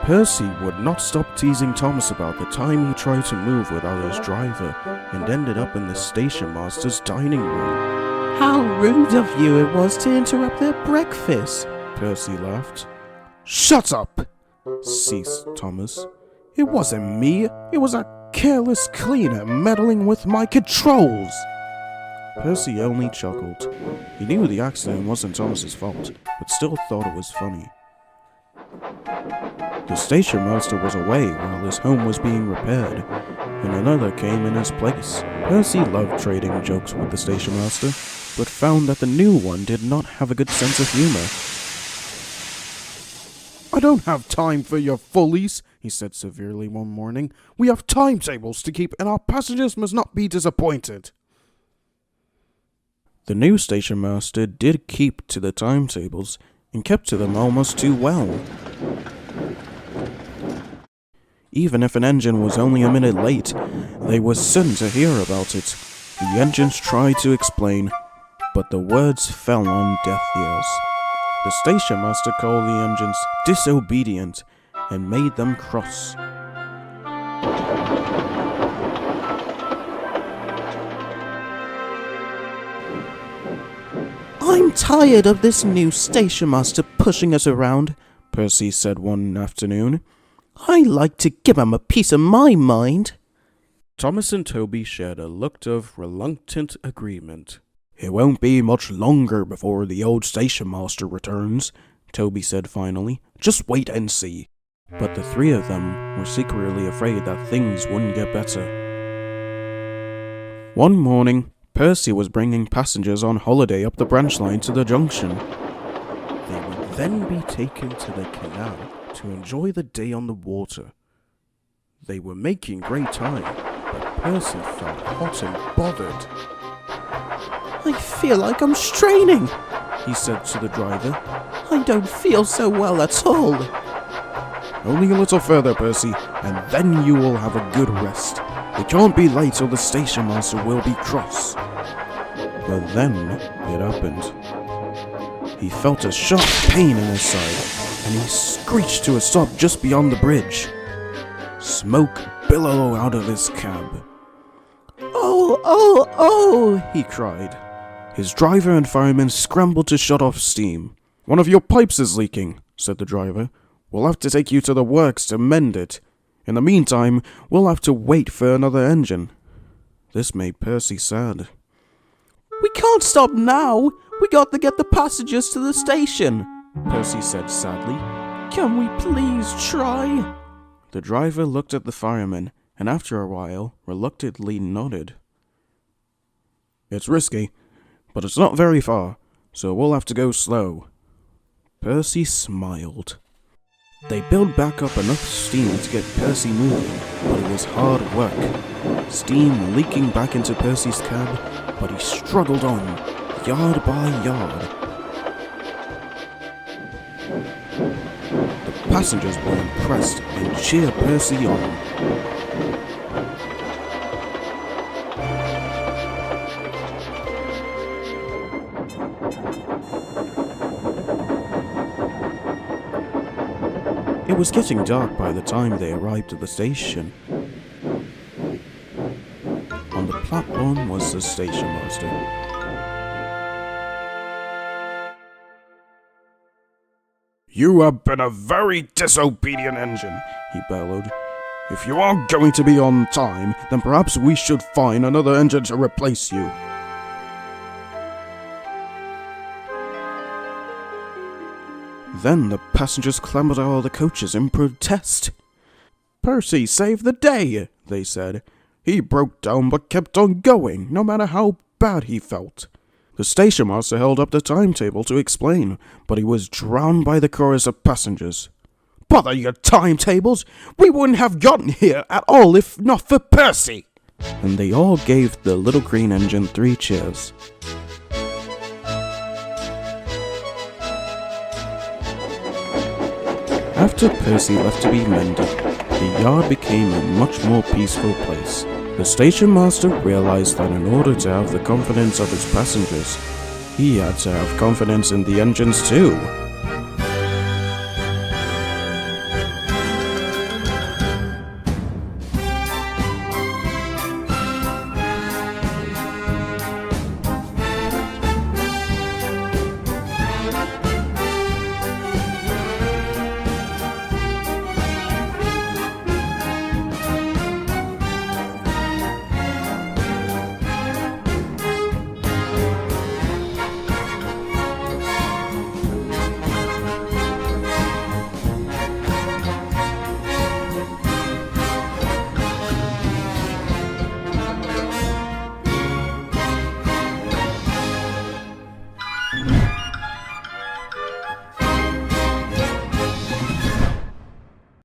Percy would not stop teasing Thomas about the time he tried to move without his driver and ended up in the station master's dining room. "How rude of you it was to interrupt their breakfast," Percy laughed. "Shut up," ceased Thomas. "It wasn't me, it was a careless cleaner meddling with my controls." Percy only chuckled. He knew the accident wasn't Thomas's fault, but still thought it was funny. The station master was away while his home was being repaired, and another came in his place. Percy loved trading jokes with the station master, but found that the new one did not have a good sense of humor. "I don't have time for your follies," he said severely one morning. "We have timetables to keep, and our passengers must not be disappointed." The new station master did keep to the timetables, and kept to them almost too well. Even if an engine was only a minute late, they were certain to hear about it. The engines tried to explain, but the words fell on deaf ears. The station master called the engines disobedient and made them cross. "I'm tired of this new station master pushing us around," Percy said one afternoon. "I like to give him a piece of my mind." Thomas and Toby shared a look of reluctant agreement. "It won't be much longer before the old station master returns," Toby said finally. "Just wait and see." But the three of them were secretly afraid that things wouldn't get better. One morning, Percy was bringing passengers on holiday up the branch line to the junction. They would then be taken to the canal to enjoy the day on the water. They were making great time, but Percy felt hot and bothered. "I feel like I'm straining," he said to the driver. "I don't feel so well at all." "Only a little further, Percy, and then you will have a good rest. We can't be late or the station master will be cross." But then it happened. He felt a sharp pain in his side, and he screeched to a stop just beyond the bridge. Smoke billowed out of his cab. "Oh, oh, oh," he cried. His driver and firemen scrambled to shut off steam. "One of your pipes is leaking," said the driver. "We'll have to take you to the works to mend it. In the meantime, we'll have to wait for another engine." This made Percy sad. "We can't stop now. We got to get the passengers to the station," Percy said sadly. "Can we please try?" The driver looked at the fireman, and after a while, reluctantly nodded. "It's risky, but it's not very far, so we'll have to go slow." Percy smiled. They built back up enough steam to get Percy moving, but it was hard work. Steam leaking back into Percy's cab, but he struggled on, yard by yard. The passengers were impressed and cheered Percy on. It was getting dark by the time they arrived at the station. On the platform was the station master. "You have been a very disobedient engine," he bellowed. "If you aren't going to be on time, then perhaps we should find another engine to replace you." Then the passengers clambered out of the coaches in protest. "Percy saved the day," they said. "He broke down but kept on going, no matter how bad he felt." The station master held up the timetable to explain, but he was drowned by the chorus of passengers. "Bother your timetables! We wouldn't have gotten here at all if not for Percy!" And they all gave the little green engine 3 cheers. After Percy left to be mended, the yard became a much more peaceful place. The station master realized that in order to have the confidence of his passengers, he had to have confidence in the engines too.